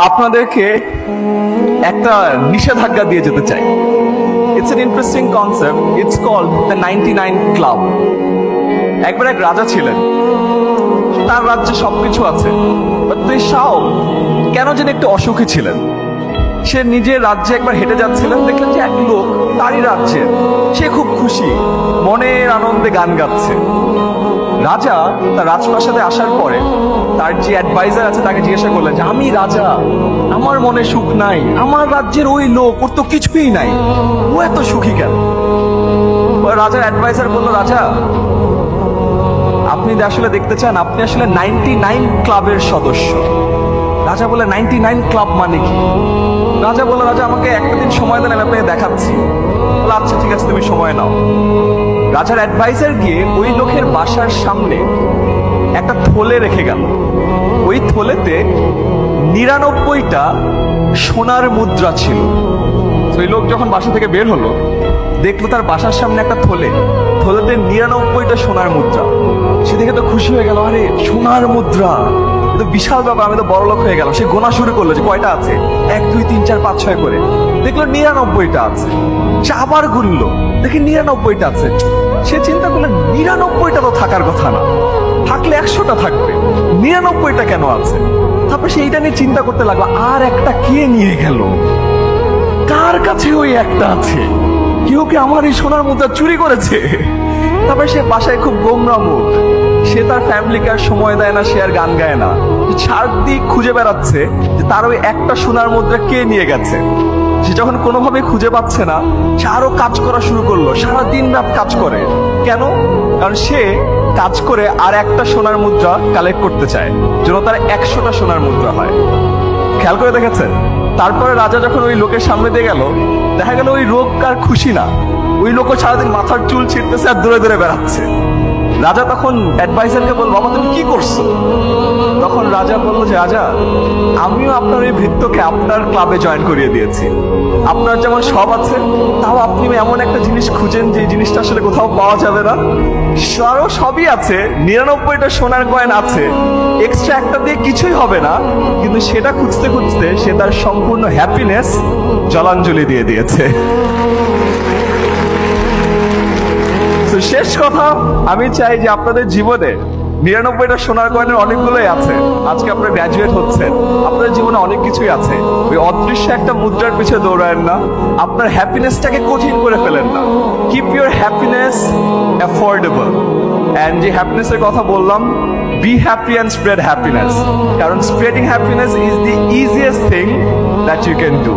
আপনাদেরকে একটা নিষেধাজ্ঞা দিয়ে যেতে চাই। It's an interesting concept, it's called the 99 club. একবার এক রাজা ছিলেন, তার রাজ্যে সবকিছু আছে, বাট তিনি শাও কেন যেন একটু অসুখী ছিলেন। সে নিজের রাজ্যে একবার হেঁটে যাচ্ছিলেন, দেখলেন যে এক লোক তারই রাজ্যে, সে খুব খুশি, মনের আনন্দে গান গাচ্ছে। রাজা তার রাজপ্রাসাদে আসার পরে তার যে অ্যাডভাইজার আছে তাকে জিজ্ঞাসা করলেন যে আমি রাজা, আমার মনে সুখ নাই, আমার রাজ্যের ওই লোক, ওর তো কিছুই নাই, ও এত সুখী কেন? রাজার অ্যাডভাইজার বললো, রাজা আপনি আসলে দেখতে চান, আপনি আসলে 99 ক্লাবের সদস্য। রাজা বলে 99 ক্লাব মানে কি? রাজা বললো, রাজা আমাকে একটা দিন সময় দেন, আমি আপনাকে দেখাচ্ছি। বলে আচ্ছা ঠিক আছে, তুমি সময় নাও। রাজার অ্যাডভাইজার গিয়ে ওই লোকের বাসার সামনে একটা থলে রেখে গেল। ওই থলেতে 99টা সোনার মুদ্রা ছিল। ওই লোক যখন বাসা থেকে বের হলো, দেখলো তার বাসার সামনে একটা থলেতে 99টা সোনার মুদ্রা। সে দেখে তো খুশি হয়ে গেল, আরে সোনার মুদ্রা, তো বিশাল ব্যাপার, আমি তো বড় লোক হয়ে গেলাম। সে গোনা শুরু করলো যে কয়টা আছে, 1 2 3 4 5 6 করে। দেখলো 99টা আছে। সে আবার গুনলো, দেখে 99টা আছে। সে চিন্তা করলো 99টা তো থাকার কথা না, থাকলে 100টা থাকবে, 99টা কেন আছে? তারপর সে এইটা নিয়ে চিন্তা করতে লাগলো, আর একটা কে নিয়ে গেল, কার কাছে ওই একটা আছে, কেউ কি আমার এই সোনার মুদ্রা চুরি করেছে? তারপর সে বাসায় খুব গোমরা মুখ, সে তার ফ্যামিলিকে আর সময় দেয় না, সে আর গান গায় না, চারদিক খুঁজে বেড়াচ্ছে যে তার ওই একটা সোনার মুদ্রা কে নিয়ে গেছে। সে যখন কোনোভাবে খুঁজে পাচ্ছে না, সে আরো কাজ করা শুরু করলো, সারা দিন রাত কাজ করে। কেন? কারণ সে কাজ করে আর একটা সোনার মুদ্রা কালেক্ট করতে চায়, যেন তার 100টা সোনার মুদ্রা হয়। খেয়াল করে দেখেছেন? তারপরে রাজা যখন ওই লোকের সামনে দিয়ে গেল, দেখা গেল ওই লোক আর খুশি না, ওই লোকও সারাদিন মাথার চুল ছিঁড়তেছে আর দূরে দূরে বেড়াচ্ছে। রাজা তখন অ্যাডভাইজারকে বলল, বাবা তুমি কি করছো? তখন রাজা বলল যে রাজা, আমিও আপনার এই ভৃত্যকে আপনার ক্লাবে জয়েন করিয়ে দিয়েছি। আপনার যেমন সব আছে, তাও আপনি এমন একটা জিনিস খুঁজেন যে জিনিসটা আসলে কোথাও পাওয়া যাবে না। আরো সবই আছে, 99টা সোনার কয়েন আছে, এক্সট্রা একটা দিয়ে কিছুই হবে না, কিন্তু সেটা খুঁজতে খুঁজতে সে তার সম্পূর্ণ হ্যাপিনেস জলাঞ্জলি দিয়ে দিয়েছে। শেষ কথা, আমি চাই যে আপনাদের জীবনে 99টা সোনার কয়েনের অনেকগুলোই আছে। আজকে আপনারা গ্র্যাজুয়েট হচ্ছেন, আপনাদের জীবনে অনেক কিছুই আছে। ওই অদৃশ্য একটা মুদ্রার পিছনে দৌড়ায়েন না, আপনার হ্যাপিনেসটাকে কঠিন করে ফেলেন না। Keep your happiness affordable. And যে হ্যাপিনেসের কথা বললাম, be happy and spread happiness, কারণ spreading happiness is the easiest thing that you can do.